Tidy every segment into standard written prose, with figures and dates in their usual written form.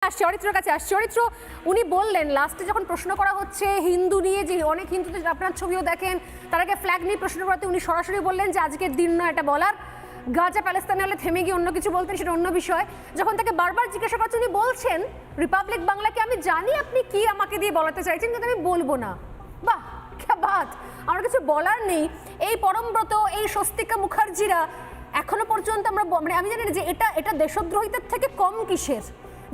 চরিত্রের কাছে চরিত্র উনি বললেন লাস্টে যখন প্রশ্ন করা হচ্ছে হিন্দু নিয়ে, যে অনেক হিন্দুদের আপনার ছবিও দেখেন, তারাকে ফ্ল্যাগ নিয়ে প্রশ্ন করাতে উনি সরাসরি বললেন যে আজকের দিন নয় এটা বলার, গাজা প্যালেস্তাইনে হলে থেমে গিয়ে অন্য কিছু বলতেন, সেটা অন্য বিষয়। যখন তাকে বারবার জিজ্ঞাসা করছে উনি বলছেন রিপাবলিক বাংলাকে আমি জানি আপনি কি আমাকে দিয়ে বলাতে চাইছেন, কিন্তু আমি বলবো না। বাহ কে বাত, আমার কিছু বলার নেই। এই পরমব্রত এই স্বস্তিকা মুখার্জিরা এখনো পর্যন্ত আমরা মানে আমি জানি না যে এটা দেশদ্রোহিতার থেকে কম কিসের,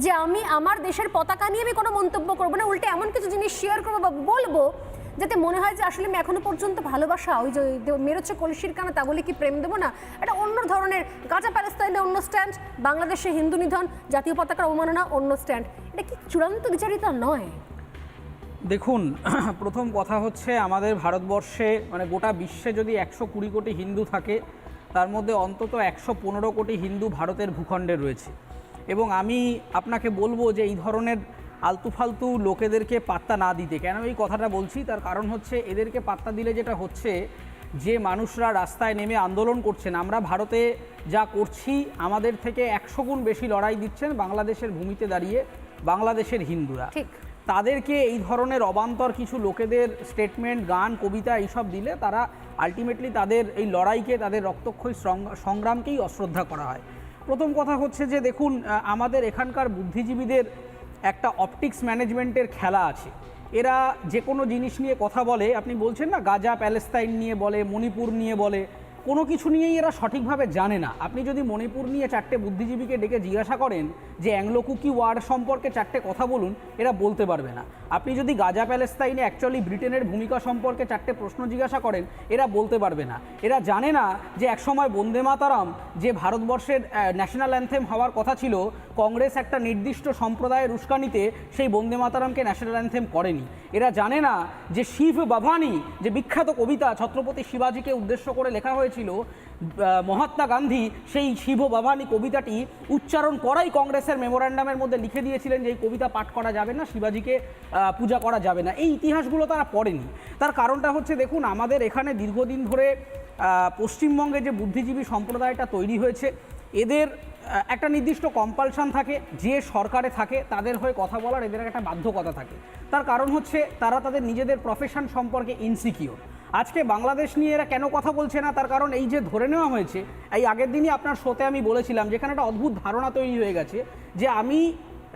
যে আমি আমার দেশের পতাকা নিয়ে আমি কোনো মন্তব্য করবো না, উল্টে এমন কিছু জিনিস শেয়ার করবো বা বলবো যাতে মনে হয় যে আসলে আমি এখনো পর্যন্ত ভালোবাসা, ওই যে মেরোচ্ছে কলসির কানা তা বলে কি প্রেম দেবো না, এটা অন্য ধরনের। গাজা প্যালেস্তাইনে অন্য স্ট্যান্ড, বাংলাদেশে হিন্দু নিধন, জাতীয় পতাকার অবমাননা অন্য স্ট্যান্ড। এটা কি চূড়ান্ত বিচারিতা নয়? দেখুন, প্রথম কথা হচ্ছে আমাদের ভারতবর্ষে মানে গোটা বিশ্বে যদি 120 কোটি হিন্দু থাকে, তার মধ্যে অন্তত 115 কোটি হিন্দু ভারতের ভূখণ্ডে রয়েছে। এবং আমি আপনাকে বলবো যে এই ধরনের আলতু ফালতু লোকেদেরকে পাত্তা না দিতে। কেন এই কথাটা বলছি, তার কারণ হচ্ছে এদেরকে পাত্তা দিলে যেটা হচ্ছে, যে মানুষরা রাস্তায় নেমে আন্দোলন করছেন, আমরা ভারতে যা করছি আমাদের থেকে 100 গুণ বেশি লড়াই দিচ্ছেন বাংলাদেশের ভূমিতে দাঁড়িয়ে বাংলাদেশের হিন্দুরা। ঠিক, তাদেরকে এই ধরনের অবান্তর কিছু লোকেদের স্টেটমেন্ট, গান, কবিতা এইসব দিলে তারা আলটিমেটলি তাদের এই লড়াইকে, তাদের রক্তক্ষয়ী সংগ্রামকেই অশ্রদ্ধা করা হয়। প্রথম কথা হচ্ছে যে দেখুন, আমাদের এখানকার বুদ্ধিজীবীদের একটা অপটিক্স ম্যানেজমেন্টের খেলা আছে। এরা যে কোনো জিনিস নিয়ে কথা বলে, আপনি বলছেন না গাজা প্যালেস্তাইন নিয়ে বলে, মণিপুর নিয়ে বলে, কোনো কিছু নিয়েই এরা সঠিকভাবে জানে না। আপনি যদি মণিপুর নিয়ে 4টে বুদ্ধিজীবীকে ডেকে জিজ্ঞাসা করেন যে অ্যাংলো কুকি ওয়ার সম্পর্কে 4টে কথা বলুন, এরা বলতে পারবে না। আপনি যদি গাজা প্যালেস্তাইনে অ্যাকচুয়ালি ব্রিটেনের ভূমিকা সম্পর্কে 4টে প্রশ্ন জিজ্ঞাসা করেন, এরা বলতে পারবে না। এরা জানে না যে একসময় বন্দে মাতারাম যে ভারতবর্ষের ন্যাশনাল অ্যান্থেম হওয়ার কথা ছিল, কংগ্রেস একটা নির্দিষ্ট সম্প্রদায়ের উস্কানিতে সেই বন্দে মাতারামকে ন্যাশনাল অ্যান্থেম করেনি। এরা জানে না যে শিব বাভানি, যে বিখ্যাত কবিতা ছত্রপতি শিবাজিকে উদ্দেশ্য করে লেখা হয়েছিল, মহাত্মা গান্ধী সেই শিব বাভানি কবিতাটি উচ্চারণ করাই কংগ্রেসের মেমোরান্ডামের মধ্যে লিখে দিয়েছিলেন যে এই কবিতা পাঠ করা যাবে না, শিবাজিকে পূজা করা যাবে না। এই ইতিহাসগুলো তারা পড়েনি। তার কারণটা হচ্ছে দেখুন, আমাদের এখানে দীর্ঘদিন ধরে পশ্চিমবঙ্গে যে বুদ্ধিজীবী সম্প্রদায়টা তৈরি হয়েছে, এদের একটা নির্দিষ্ট কম্পালশন থাকে, যে সরকারে থাকে তাদের হয়ে কথা বলার এদের একটা বাধ্যকতা থাকে। তার কারণ হচ্ছে তারা তাদের নিজেদের প্রফেশন সম্পর্কে ইনসিকিওর। আজকে বাংলাদেশ নিয়ে এরা কেন কথা বলছে না, তার কারণ এই যে ধরে নেওয়া হয়েছে, এই আগের দিনই আপনার শোতে আমি বলেছিলাম, যেখানে একটা অদ্ভুত ধারণা তৈরি হয়ে গেছে যে আমি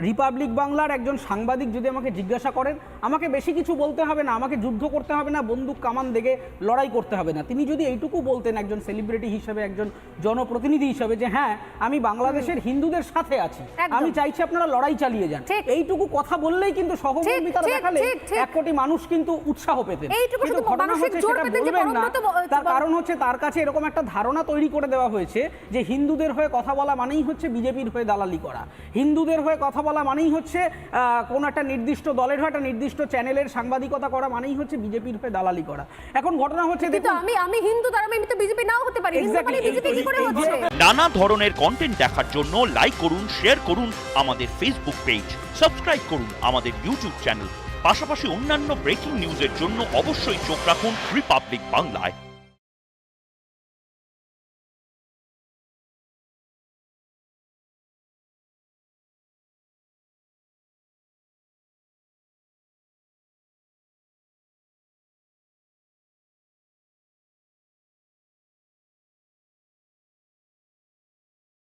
রিপাবলিক বাংলার একজন সাংবাদিক যদি আমাকে জিজ্ঞাসা করেন, আমাকে বেশি কিছু বলতে হবে না, আমাকে যুদ্ধ করতে হবে না, বন্দুক কামান দেখে লড়াই করতে হবে না। তিনি যদি এইটুকু বলতেন একজন সেলিব্রিটি হিসেবে, একজন জনপ্রতিনিধি হিসেবে, যে হ্যাঁ আমি বাংলাদেশের হিন্দুদের সাথে আছি, আমি চাইছি আপনারা লড়াই চালিয়ে যান, এইটুকু কথা বললেই কিন্তু সহমর্মিতা দেখালে 1 কোটি মানুষ কিন্তু উৎসাহ পেতেন। কিন্তু ঘটনা হচ্ছে সেটা বলবেন না। তার কারণ হচ্ছে তার কাছে এরকম একটা ধারণা তৈরি করে দেওয়া হয়েছে যে হিন্দুদের হয়ে কথা বলা মানেই হচ্ছে বিজেপির হয়ে দালালি করা, হিন্দুদের হয়ে কথা বলা মানেই হচ্ছে কোন একটা নির্দিষ্ট দলের হয়ে একটা নির্দিষ্ট চ্যানেলের সাংবাদিকতা করা মানেই হচ্ছে বিজেপির হয়ে দালালি করা। এখন ঘটনা হচ্ছে দেখুন, আমি হিন্দু, তার আমি তো বিজেপি নাও হতে পারি, হিন্দু মানে বিজেপি কি করে হচ্ছে? নানা ধরনের কন্টেন্ট দেখার জন্য লাইক করুন, শেয়ার করুন আমাদের ফেসবুক পেজ, সাবস্ক্রাইব করুন আমাদের ইউটিউব চ্যানেল। পাশাপাশি অন্যান্য ব্রেকিং নিউজের জন্য অবশ্যই চোখ রাখুন রিপাবলিক বাংলায়।